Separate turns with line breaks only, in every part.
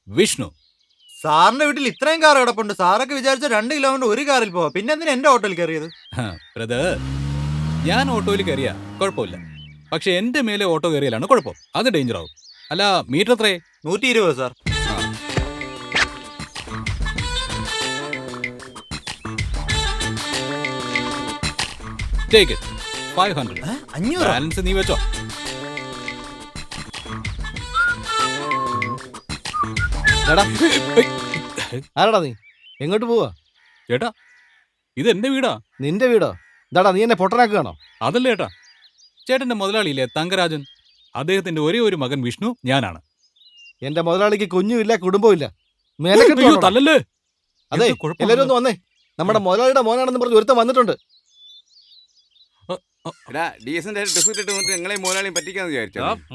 വിഷ്ണു.
സാറിന്റെ വീട്ടിൽ ഇത്രയും കാർ കിടപ്പുണ്ട്. സാറൊക്കെ വിചാരിച്ച 2 കിലോമീറ്റർ ഒരു കാറിൽ പോവാ. പിന്നെ എന്തിനാ എന്റെ ഓട്ടോയിൽ കയറിയത്?
ബ്രദർ, ഞാൻ ഓട്ടോയിൽ കയറിയാ കുഴപ്പമില്ല. പക്ഷെ എന്റെ മേലെ ഓട്ടോ കയറിയാലാണ് കുഴപ്പം. അത് ഡേഞ്ചർ ആവും. അല്ല, മീറ്റർ എത്രേ?
120 സാർ.
Take it. 500.
500?
ബാലൻസ് നീ വെച്ചോ.
ആരടാ നീ? എങ്ങോട്ട് പോവാ?
ചേട്ടാ, ഇത് എന്റെ വീടാ.
നിന്റെ വീടോ? ഇതാടാ നീ എന്നെ പൊട്ടനാക്കുകയാണോ?
അതല്ല ചേട്ടാ, ചേട്ടന്റെ മുതലാളിയില്ലേ തങ്കരാജൻ, അദ്ദേഹത്തിന്റെ ഒരേ ഒരു മകൻ വിഷ്ണു ഞാനാണ്.
എന്റെ മുതലാളിക്ക് കുഞ്ഞുമില്ല, കുടുംബമില്ല.
അയ്യോ, തല്ലല്ലേ.
അതെ, എല്ലാരും ഒന്ന് വന്നേ. നമ്മുടെ മുതലാളിയുടെ മോനാണെന്ന് പറഞ്ഞ് ഒരുത്തൻ വന്നിട്ടുണ്ട്.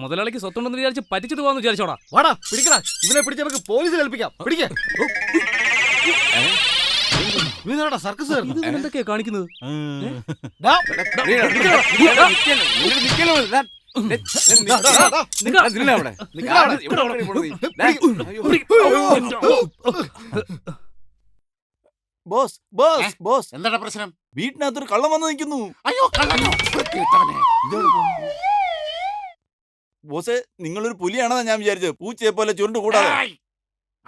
മുതലാളിക്ക് സ്വത്തുണ്ടെന്ന് വിചാരിച്ച് പറ്റിച്ചിട്ട് പോകാന്ന് വിചാരിച്ചോടാ.
വാടാ, പിടിക്കടാ. ഇവനെ പിടിച്ച് നമുക്ക് പോലീസിൽ ഏൽപ്പിക്കാം. പിടിക്കേ. സർക്കസ്
എന്തൊക്കെയാ കാണിക്കുന്നത്?
ബോസ് ബോസ് ബോസ്,
എന്താണ് പ്രശ്നം?
വീട്ടിനകത്തൊരു കള്ളം വന്ന് നിൽക്കുന്നു.
അയ്യോ, കള്ളനോ?
ബോസേ, നിങ്ങളൊരു പുലിയാണെന്നാ ഞാൻ വിചാരിച്ചത്. പൂച്ചയെ പോലെ ചുരുണ്ട് കൂടാതെ.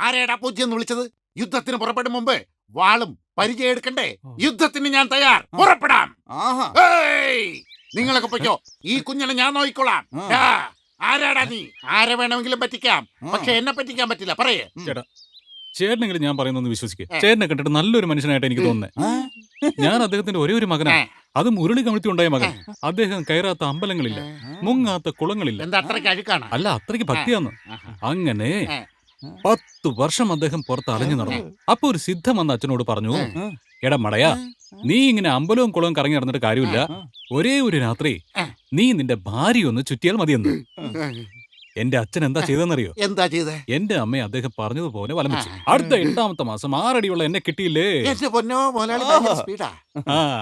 ആരേടാ പൂച്ചയെന്ന് വിളിച്ചത്? യുദ്ധത്തിന് പുറപ്പെടും മുമ്പ് വാളും പരിചയം എടുക്കണ്ടേ? യുദ്ധത്തിന് ഞാൻ തയ്യാർ. പുറപ്പെടാം.
ആഹാ,
നിങ്ങളൊക്കെ പൊയ്ക്കോ. ഈ കുഞ്ഞിനെ ഞാൻ നോക്കിക്കോളാം. ആരാടാ നീ? ആരെ വേണമെങ്കിലും പറ്റിക്കാം, പക്ഷെ എന്നെ പറ്റിക്കാൻ പറ്റില്ല. പറയേ.
ചേട്ടാ, ചേട്ടനെങ്കിലും ഞാൻ പറയുന്നൊന്ന് വിശ്വസിക്കുക. ചേട്ടനെ കണ്ടിട്ട് നല്ലൊരു മനുഷ്യനായിട്ട് എനിക്ക് തോന്നുന്നത്. ഞാൻ അദ്ദേഹത്തിന്റെ ഒരേ ഒരു മകനാണ്. അതും ഉരുളി കമിഴ്ത്തി ഉണ്ടായ മകൻ. അദ്ദേഹം കയറാത്ത അമ്പലങ്ങളില്ല, മുങ്ങാത്ത കുളങ്ങളില്ല.
എന്താ അത്രയ്ക്ക് അഴുക്കാണ്?
അല്ല, അത്രയ്ക്ക് ഭക്തിയാന്ന്. അങ്ങനെ 10 വർഷം അദ്ദേഹം പുറത്ത് അലഞ്ഞു നടന്നു. അപ്പൊ ഒരു സിദ്ധം വന്ന് അച്ഛനോട് പറഞ്ഞു, എടാ മടയാ, നീ ഇങ്ങനെ അമ്പലവും കുളവും കറങ്ങി നടന്നിട്ട് കാര്യമില്ല. ഒരേ ഒരു രാത്രി നീ നിന്റെ ഭാര്യ ഒന്ന് ചുറ്റിയാൽ മതിയെന്ന്. എന്റെ അച്ഛൻ എന്താ ചെയ്തെന്നറിയോ?
എന്താ ചെയ്തേ?
എന്റെ അമ്മയെ അദ്ദേഹം പറഞ്ഞതുപോലെ വലം വെച്ചു. അടുത്ത 8ാമത്തെ മാസം 6 അടിയുള്ള എന്നെ കിട്ടിയില്ലേ.
എന്റെ പൊന്നോ, മുതലാളി ഭയങ്കര സ്പീഡാ.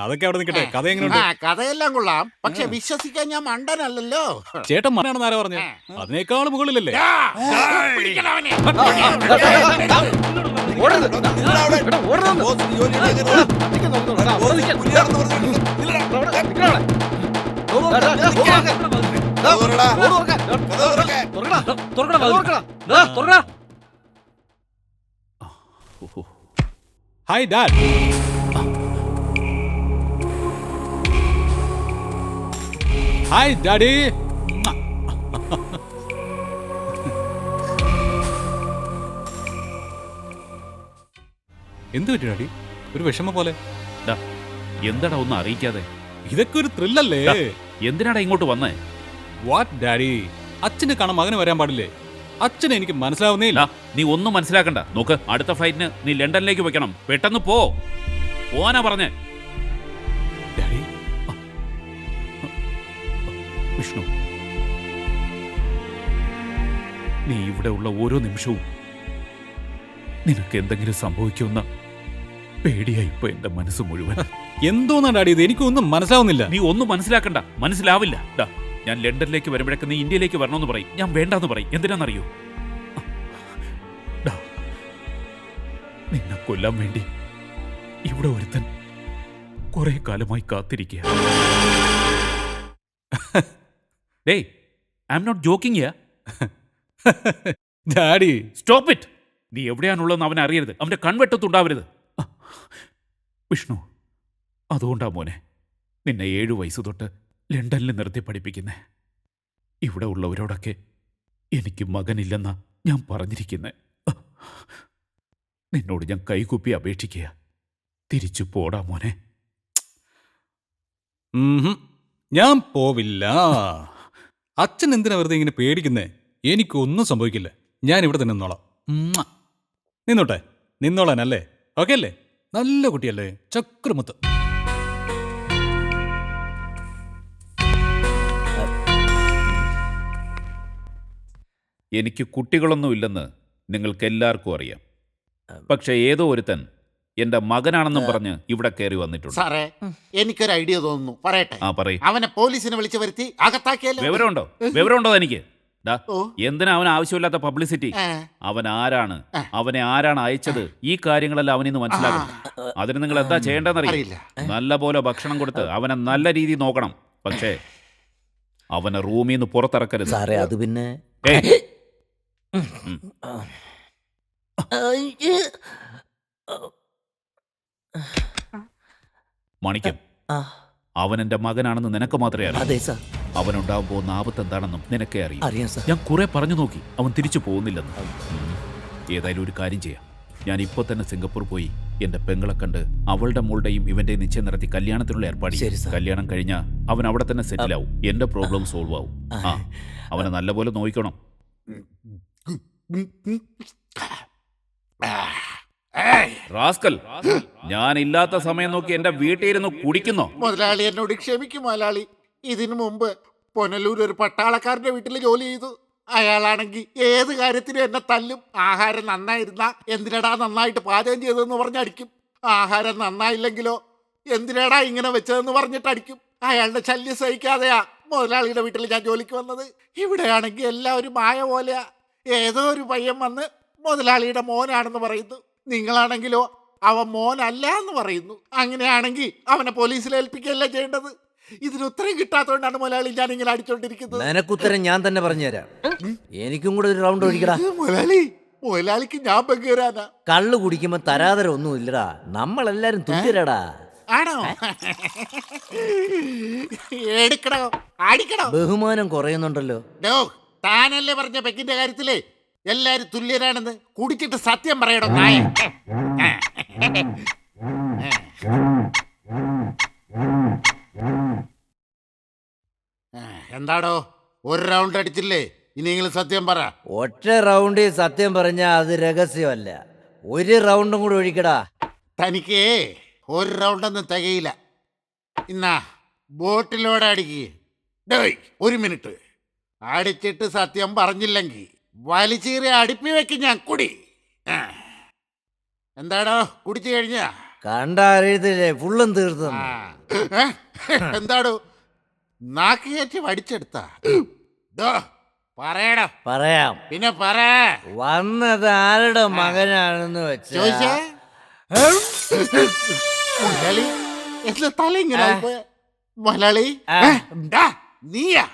അതൊക്കെ അവിടെ നിൽക്കട്ടെ. കഥ എങ്ങനെയുണ്ട്?
കഥയെല്ലാം കൊള്ളാം, പക്ഷെ വിശ്വസിക്കാൻ ഞാൻ മണ്ടനല്ലല്ലോ.
ചേട്ടൻ മനാണെന്ന് ആരാ പറഞ്ഞു? അതിനേക്കാൾ മുകളിലല്ലേ? Hi dad. Hi daddy. എന്ത് പറ്റി ഡാഡി? ഒരു വിഷമം പോലെ.
എന്താടാ ഒന്നും അറിയിക്കാതെ?
ഇതൊക്കെ ഒരു ത്രില്ലല്ലേ?
എന്തിനാടാ ഇങ്ങോട്ട് വന്നേ?
What daddy? അച്ഛനെ കാണാൻ മകന് വരാൻ പാടില്ലേ? അച്ഛനെ എനിക്ക് മനസ്സിലാവുന്നേയില്ല.
നീ ഒന്നും മനസ്സിലാക്കണ്ട. നോക്ക്, അടുത്ത ഫ്ലൈറ്റിന് നീ ലണ്ടനിലേക്ക് വെക്കണം. പെട്ടെന്ന് പോവാനാ പറഞ്ഞേ.
ഡാഡി, വിഷ്ണു,
നീ ഇവിടെ ഉള്ള ഓരോ നിമിഷവും നിനക്ക് എന്തെങ്കിലും സംഭവിക്കുമെന്ന പേടിയായി ഇപ്പൊ എന്റെ മനസ്സ് മുഴുവൻ.
എന്തോന്നാ ഡാഡി ഇത്? എനിക്കൊന്നും മനസ്സിലാവുന്നില്ല.
നീ ഒന്നും മനസ്സിലാക്കണ്ട, മനസ്സിലാവില്ല. ഞാൻ ലണ്ടനിലേക്ക് വരുമ്പോഴൊക്കെ നീ ഇന്ത്യയിലേക്ക് വരണമെന്ന് പറയും. ഞാൻ വേണ്ടാന്ന് പറയും. എന്തിനാണെന്നറിയോ? നിന്നെ കൊല്ലാൻ വേണ്ടി ഇവിടെ ഒരുത്തൻ കുറെ കാലമായി കാത്തിരിക്കുക. ഡേയ്, ഐ ആം നോട്ട് ജോക്കിംഗ് യാ.
Daddy,
stop it. നീ എവിടെയാണുള്ളതെന്ന് അവൻ അറിയരുത്. അവന്റെ കൺവെട്ടത്തുണ്ടാവരുത്. വിഷ്ണു, അതുകൊണ്ടാ മോനെ നിന്നെ 7 വയസ്സ് തൊട്ട് ലണ്ടനിൽ നിർത്തി പഠിപ്പിക്കുന്നേ. ഇവിടെ ഉള്ളവരോടൊക്കെ എനിക്ക് മകനില്ലെന്നാ ഞാൻ പറഞ്ഞിരിക്കുന്നേ. നിന്നോട് ഞാൻ കൈകൂപ്പി അപേക്ഷിക്കുക, തിരിച്ചു പോടാ മോനെ.
ഞാൻ പോവില്ല. അച്ഛൻ എന്തിനാ വെറുതെ ഇങ്ങനെ പേടിക്കുന്നേ? എനിക്കൊന്നും സംഭവിക്കില്ല. ഞാൻ ഇവിടെ തന്നെ നിന്നോളാം. നിന്നോളാനല്ലേ? ഓക്കെ അല്ലേ? നല്ല കുട്ടിയല്ലേ? ചക്രമുത്ത്.
എനിക്ക് കുട്ടികളൊന്നുമില്ലെന്ന് നിങ്ങൾക്ക് എല്ലാവർക്കും അറിയാം. പക്ഷെ ഏതോ ഒരുത്തൻ എന്റെ മകനാണെന്നും പറഞ്ഞ് ഇവിടെ കയറി വന്നിട്ടുണ്ട്.
സാറേ, എനിക്കൊരു ഐഡിയ തോന്നുന്നു. പറയട്ടെ?
പറയ്.
അവനെ പോലീസിനെ വിളിച്ചു വരുത്തി അകത്താക്കിയാലോ?
വിവരമുണ്ടോ എനിക്ക്? ഡാ,
ഓ.
എന്തിനാ അവൻ ആവശ്യമില്ലാത്ത പബ്ലിസിറ്റി?
ആ,
അവൻ ആരാണ്,
ആ.
അവനെ ആരാണ് അയച്ചത്, ഈ കാര്യങ്ങളെല്ലാം അവനിന്ന് മനസ്സിലാക്കണം. അതിന് നിങ്ങൾ എന്താ ചെയ്യേണ്ടതെന്നറിയാം.
അറിയില്ല.
നല്ല പോലെ ഭക്ഷണം കൊടുത്ത് അവനെ നല്ല രീതിയിൽ നോക്കണം. പക്ഷേ അവനെ റൂമിൽ നിന്ന് പുറത്തിറക്കരുത്.
സാറേ അത് പിന്നെ
ഏയ്, മാണിക്യം, അവൻ എന്റെ മകനാണെന്ന് നിനക്ക് മാത്രമേ അറിയൂ.
അതെ സാർ,
അവനുണ്ടാവാൻ പോകുന്ന ആപത്ത് എന്താണെന്നും നിനക്കേ അറിയാം.
അറിയാം സാർ.
ഞാൻ കുറെ പറഞ്ഞു നോക്കി, അവൻ തിരിച്ചു പോകുന്നില്ലെന്ന്. ഏതായാലും ഒരു കാര്യം ചെയ്യാം. ഞാൻ ഇപ്പോൾ തന്നെ സിംഗപ്പൂർ പോയി എന്റെ പെങ്ങളെ കണ്ട് അവളുടെ മോളുടെയും ഇവന്റെ നിശ്ചയം നടത്തി കല്യാണത്തിനുള്ള ഏർപ്പാട്
ശരി,
ചെയ്യും.
സർ.
കല്യാണം കഴിഞ്ഞാൽ അവൻ അവിടെ തന്നെ സെറ്റിൽ ആവും. എന്റെ പ്രോബ്ലം സോൾവ് ആവും. ആ, അവനെ നല്ലപോലെ നോക്കണം.
ഏയ്,
റാസ്കൽ, ഞാൻ ഇല്ലാത്ത സമയം നോക്കി എന്റെ വീട്ടിൽ ഇരുന്ന് കുടിക്കുന്നോ?
മുതലാളി എന്നോട് ക്ഷമിക്കും മുതലാളി. ഇതിനു മുമ്പ് പുനലൂർ ഒരു പട്ടാളക്കാരന്റെ വീട്ടിൽ ജോലി ചെയ്തു. അയാളാണെങ്കിൽ ഏത് കാര്യത്തിനും എന്നെ തല്ലും. ആഹാരം നന്നായിരുന്ന എന്തിനടാ നന്നായിട്ട് പാചകം ചെയ്തതെന്ന് പറഞ്ഞടിക്കും. ആഹാരം നന്നായില്ലെങ്കിലോ എന്തിനടാ ഇങ്ങനെ വെച്ചതെന്ന് പറഞ്ഞിട്ടടിക്കും. അയാളുടെ ശല്യം സഹിക്കാതെയാ മുതലാളിയുടെ വീട്ടിൽ ഞാൻ ജോലിക്ക് വന്നത്. ഇവിടെയാണെങ്കിൽ എല്ലാവരും മായ പോലെയാ. ഏതോ ഒരു പയ്യൻ വന്ന് മുതലാളിയുടെ മോനാണെന്ന് പറയുന്നു. നിങ്ങളാണെങ്കിലോ അവൻ മോനല്ല എന്ന് പറയുന്നു. അങ്ങനെയാണെങ്കിൽ അവനെ പോലീസിൽ ഏൽപ്പിക്കുകയല്ലേ ചെയ്യേണ്ടത്? ഇതിന് ഉത്തരം കിട്ടാത്തതുകൊണ്ടാണ് മുതലാളി ഞാൻ ഇങ്ങനെ അടിച്ചോണ്ടിരിക്കുന്നത്.
നിനക്കുത്തരം ഞാൻ തന്നെ പറഞ്ഞുതരാം. എനിക്കും കൂടെ ഒരു റൗണ്ട് ഒഴിക്കടാ.
മുതലാളിക്ക് ഞാൻ പങ്കുവരാനാ.
കള്ളു കുടിക്കുമ്പോ തരാതരം ഒന്നും ഇല്ലടാ, നമ്മളെല്ലാരും തുല്യരാടാ.
ആണോ? എടുക്കണോ അടിക്കണോ?
ബഹുമാനം കുറയുന്നുണ്ടല്ലോ.
ഡോ, താനല്ലേ പറഞ്ഞ പെക്കിന്റെ കാര്യത്തിലേ എല്ലാരും തുല്യരാണെന്ന്. കുടിച്ചിട്ട് സത്യം പറയണോ നായ? എന്താടോ ഒരു റൗണ്ട് അടിച്ചില്ലേ? ഇനിയെങ്കിലും സത്യം പറ.
ഒറ്റ റൗണ്ടിൽ സത്യം പറഞ്ഞാ അത് രഹസ്യമല്ല. ഒരു റൗണ്ടും കൂടെ ഒഴിക്കടാ.
തനിക്ക് ഒരു റൗണ്ടൊന്നും തികയില്ല. ഇന്നാ ബോട്ടിലോടെ അടിക്കുക. ഡേയ്, ഒരു മിനിറ്റ്. അടിച്ചിട്ട് സത്യം പറഞ്ഞില്ലെങ്കിൽ വലിച്ചീറി അടുപ്പി വെക്കും ഞാൻ. കുടി. എന്താടോ കുടിച്ചു കഴിഞ്ഞ?
കണ്ടാ അറിയത്തില്ലേ, ഫുള്ളും തീർത്തു.
എന്താടോ നാക്ക് കയറ്റി വടിച്ചെടുത്ത? പറയടോ.
പറയാം.
പിന്നെ പറ.
വന്നത് ആരുടെ മകനാണെന്ന്
ചോദിച്ചേ?
വെച്ചാ
മലയാളി എന്താ തല ഇങ്ങനെ ആയിപ്പോയെ? മലയാളി ഡാ, നീയാ?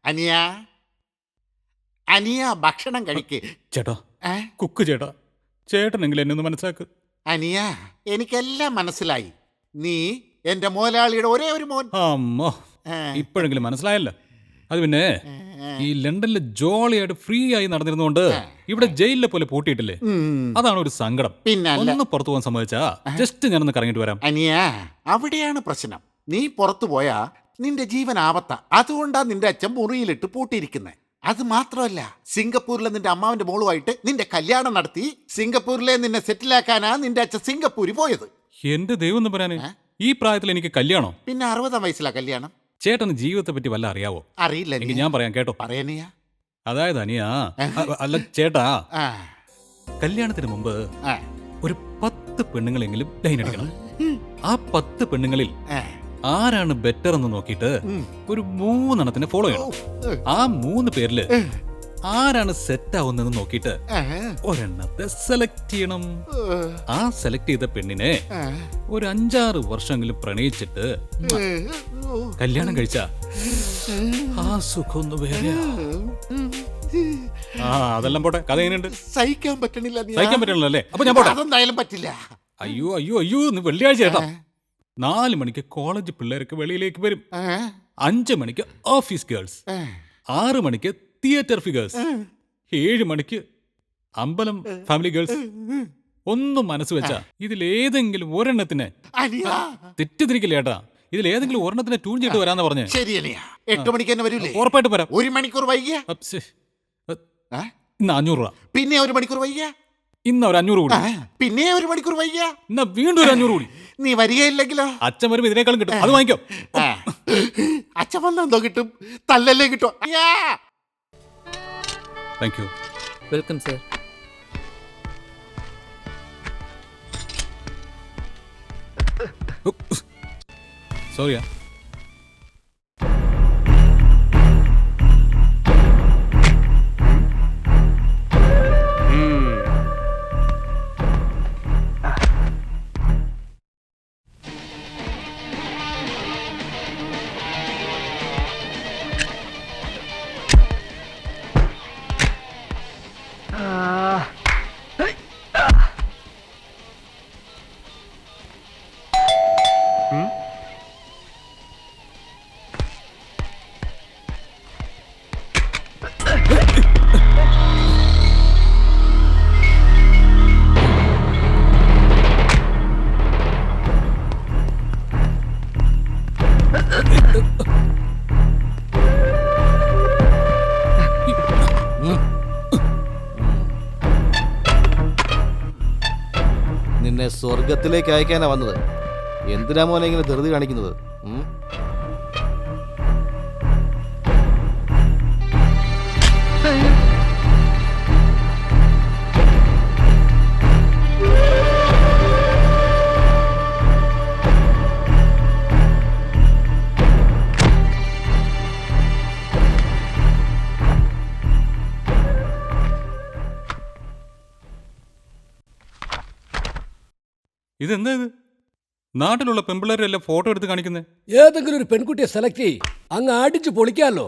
അനിയ, അനിയ ഭക്ഷണം കഴിക്ക്.
ചേട്ടാ,
ഏ?
കുക്ക് ചേട്ടാ, ചേട്ടനെങ്കിലും എന്നെ ഒന്ന് മനസ്സിലാക്ക്.
അനിയ, എനിക്കെല്ലാം മനസ്സിലായി. നീ എന്റെ മോലാളിയുടെ ഒരേ ഒരു മോൻ.
അമ്മോ, ഇപ്പോഴെങ്കിലും മനസ്സിലായല്ലോ. അത് പിന്നെ ഈ ലണ്ടനിൽ ജോളിയായിട്ട് ഫ്രീ ആയി നടന്നിരുന്നോണ്ട് ഇവിടെ ജയിലിലെ പോലെ പൂട്ടിയിട്ടില്ലേ, അതാണ് ഒരു സങ്കടം.
പിന്നെ
ഒന്ന് പുറത്തു പോകാൻ സമ്മതിച്ചാ ജസ്റ്റ് ഞാനൊന്ന് കറങ്ങിട്ട് വരാം.
അനിയ, അവിടെയാണ് പ്രശ്നം. നീ പുറത്തു പോയാ നിന്റെ ജീവൻ ആപത്താ. അതുകൊണ്ടാ നിന്റെ അച്ഛൻ മുറിയിലിട്ട് പൂട്ടിയിരിക്കുന്നത്. അത് മാത്രമല്ല, സിംഗപ്പൂരിലെ നിന്റെ അമ്മാവന്റെ മോളുമായിട്ട് നിന്റെ കല്യാണം നടത്തി സിംഗപ്പൂരിലെ നിന്നെ സെറ്റിലാക്കാനാ നിന്റെ അച്ഛൻ സിംഗപ്പൂരിൽ പോയത്.
എന്റെ ദൈവം എന്ന് പറയാന് ഈ പ്രായത്തിൽ എനിക്ക് കല്യാണോ?
പിന്നെ 60 വയസ്സിലാ കല്യാണം.
ചേട്ടന് ജീവിതത്തെ പറ്റി വല്ല അറിയാവോ?
അറിയില്ല.
എനിക്ക് ഞാൻ പറയാം കേട്ടോ.
പറയനിയ.
അതായത് അനിയാ, അല്ല ചേട്ടാ,
ആ,
കല്യാണത്തിന് മുമ്പ്
ആ,
ഒരു 10 പെണ്ണുങ്ങളെങ്കിലും ലൈൻ അടിക്കണം. ആ 10 പെണ്ണുങ്ങളിൽ
ആ.
ആരാണ് ബെറ്റർ എന്ന് നോക്കിയിട്ട് ഒരു 3 എണ്ണത്തിന് ഫോളോ ചെയ്യണം. ആ 3 പേരില് ആരാണ് സെറ്റ് ആവുന്നതെന്ന് നോക്കിയിട്ട് ഒരെണ്ണത്തെ സെലക്ട് ചെയ്യണം. ആ സെലക്ട് ചെയ്ത പെണ്ണിനെ ഒരു 5-6 വർഷമെങ്കിലും പ്രണയിച്ചിട്ട് കല്യാണം കഴിച്ച ആ സുഖം ഒന്ന് വേറെ. ആ, അതെല്ലാം പോട്ടെ. കഥ എങ്ങനെയുണ്ട്?
സഹിക്കാൻ പറ്റണില്ല.
സഹിക്കാൻ പറ്റണല്ലോ അല്ലേ? അപ്പൊ ഞാൻ പോട്ടെ.
അതെന്തായാലും പറ്റില്ല.
അയ്യോ അയ്യോ അയ്യോ, ഇന്ന് വെള്ളിയാഴ്ച ചേട്ടാ. 4 മണിക്ക് കോളേജ് പിള്ളേർക്ക് വെളിയിലേക്ക് വരും. 5 മണിക്ക് ഓഫീസ് ഗേൾസ്, 6 മണിക്ക് തിയേറ്റർ ഫിഗേഴ്സ്, 7 മണിക്ക് അമ്പലം ഫാമിലി ഗേൾസ്. ഒന്നും മനസ്സ് വെച്ചാ ഇതിലേതെങ്കിലും ഒരെണ്ണത്തിന് തെറ്റിദ്ധരിക്കില്ല ചേട്ടാ. ഇതിലേതെങ്കിലും ഒരെണ്ണത്തിന് ട്യൂൺ ചെയ്ത് വരാന്ന് പറഞ്ഞേ.
ശരി അനിയ, 8 മണിക്ക് തന്നെ വരൂലേ?
ഉറപ്പായിട്ട് വരാം.
1 മണിക്കൂർ വൈകിയ
ഇന്ന് 500 രൂപ.
പിന്നെ 1 മണിക്കൂർ വൈകിയ
ഇന്ന് ഒരു 500 കൂടി.
പിന്നെ 1 മണിക്കൂർ വൈകിയ
ഇന്ന് വീണ്ടും ഒരു 500 കൂടി.
നീ വരികയില്ലെങ്കിലോ?
അച്ഛൻ വരുമ്പോ ഇതിനേക്കാളും കിട്ടും. അത് വാങ്ങിക്കോ.
അച്ഛൻ വന്നെന്തോ കിട്ടും, തല്ലല്ലേ കിട്ടും.
Thank you.
Welcome sir.
സോറിയാ.
നിന്നെ സ്വർഗത്തിലേക്ക് അയക്കാനാ വന്നത്. എന്തിനാ മോനെ ഇങ്ങനെ ധൃതി കാണിക്കുന്നത്?
ഇതെന്താ ഇത്? നാട്ടിലുള്ള പെമ്പിള്ളേരെല്ലാം ഫോട്ടോ എടുത്ത് കാണിക്കുന്നത്.
ഏതെങ്കിലും ഒരു പെൺകുട്ടിയെ സെലക്ട് ചെയ്യ്, അങ്ങ് അടിച്ചു പൊളിക്കാമല്ലോ.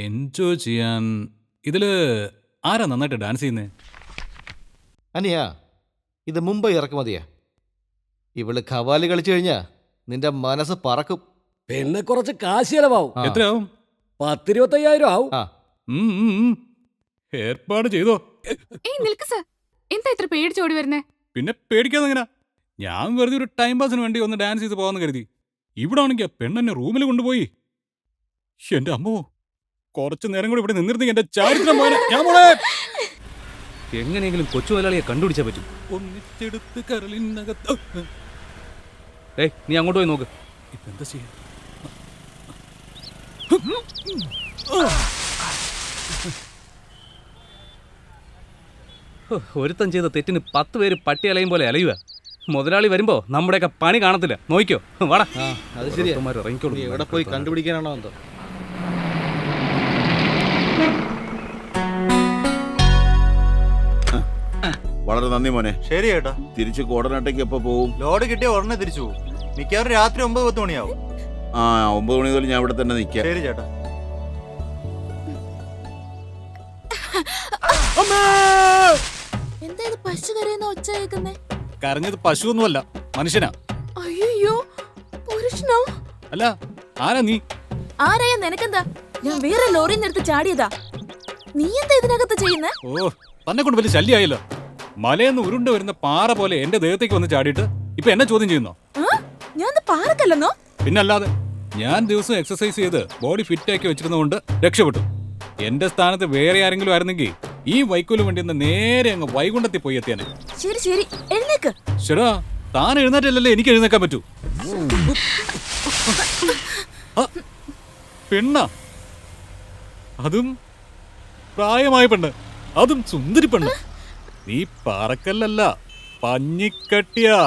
എൻജോയ് ചെയ്യാൻ ഇതില് ആരാ നന്നായിട്ട് ഡാൻസ് ചെയ്യുന്നേ?
അനിയാ, ഇത് മുംബൈ ഇറക്കുമതിയാ. ഇവള് ഖവാലി കളിച്ചു കഴിഞ്ഞാ നിന്റെ മനസ്സ് പറക്കും.
പിന്നെ കുറച്ച് കാശ് ചെലവാവും.
ആ.
എത്രയാവും?
10,000-25,000 ആവും.
ആ.
ഏർപ്പാട് ചെയ്തോ?
നിൽക്ക് സർ, എന്താ ഇത്ര പേടിച്ചോടി വരുന്നേ?
പിന്നെ പേടിക്കാതെ എങ്ങനാ? ഞാൻ വെറുതെ ഒരു ടൈം പാസിന് വേണ്ടി ഒന്ന് ഡാൻസ് ചെയ്ത് പോകാന്ന് കരുതി. ഇവിടെ ആണെങ്കിൽ ആ പെണ്ണെന്നെ റൂമിൽ കൊണ്ടുപോയി. എന്റെ അമ്മോ, കുറച്ചു നേരം കൂടി ഇവിടെ നിന്നിരുന്നെങ്കിൽ എന്റെ ചാരിത്രം പോലെ. ഞാൻ മോളെ
എങ്ങനെയെങ്കിലും കൊച്ചു മുതലാളിയെ കണ്ടുപിടിച്ചാൽ പറ്റും.
ഒന്നിച്ചെടുത്ത് കരളിനകത്ത്.
ഏയ്, നീ അങ്ങോട്ട് പോയി നോക്ക്.
ഇപ്പൊ എന്താ ചെയ്യാ?
ഒരുത്തൻ ചെയ്ത തെറ്റിന് 10 പേര് പട്ടി അലയും പോലെ അലയുക. മുതലാളി വരുമ്പോ നമ്മുടെയൊക്കെ പണി കാണത്തില്ല. നോക്കിക്കോ, വാടാ.
അത് ശരിയാ.
ഇറങ്ങിക്കോളൂ.
നീ എവിടെ പോയി കണ്ടുപിടിക്കാനാണോ എന്തോ?
വളരെ നന്ദി മോനെ.
ശരി ചേട്ടാ.
തിരിച്ച് കോടനാട്ടേക്ക് എപ്പോ പോവും?
ലോഡ് കിട്ടിയ ഉടനെ തിരിച്ചു പോകും. മിക്കവാറും രാത്രി 9-10 മണിയാവും.
9 മണി മുതൽ ഞാൻ ഇവിടെ തന്നെ നിൽക്കാം.
ശരി ചേട്ടാ.
എന്താ ഇത് പശു കരയുന്ന ഒച്ച കേൾക്കുന്നേ?
കരഞ്ഞത് പശുവൊന്നുമല്ല, മനുഷ്യനാ.
അയ്യോ, പുരുഷനോ?
അല്ല, ആരാ നീ?
ആരായ നിനക്കെന്താ? ഞാൻ വേറെ ലോറിയിൽ നിർത്തി ചാടിയതാ. നീ എന്താ ഇതിനകത്ത് ചെയ്യുന്നേ?
ഓ, തന്നെ കൊണ്ട് വലിയ ശല്യമായല്ലോ. മലയെന്ന് ഉരുണ്ട് വരുന്ന പാറ പോലെ എന്റെ ദേഹത്തേക്ക് വന്ന് ചാടിയിട്ട് ഇപ്പൊ എന്നെ ചോദ്യം ചെയ്യുന്നോ?
ഞാൻ പാറക്കല്ലെന്നോ?
പിന്നല്ലാതെ. ഞാൻ ദിവസം എക്സസൈസ് ചെയ്ത് ബോഡി ഫിറ്റ് ആക്കി വെച്ചിരുന്നതുകൊണ്ട് രക്ഷപ്പെട്ടു. എന്റെ സ്ഥാനത്ത് വേറെ ആരെങ്കിലും ആയിരുന്നെങ്കിൽ ഈ വൈക്കോല് വണ്ടി ഒന്ന് നേരെ അങ്ങ് വൈകുണ്ഠത്തിൽ പോയി എത്തിയാനെ.
ശരി ശരി, എഴുന്നേക്ക്.
ശരാ, താൻ എഴുന്നേറ്റല്ലേ എനിക്ക് എഴുന്നേക്കാൻ പറ്റൂ. പെണ്ണ, അതും പ്രായമായ പെണ്ണ്, അതും സുന്ദരി പെണ്ണ്. നീ പാറക്കല്ലല്ല, പഞ്ഞിക്കട്ടിയാ.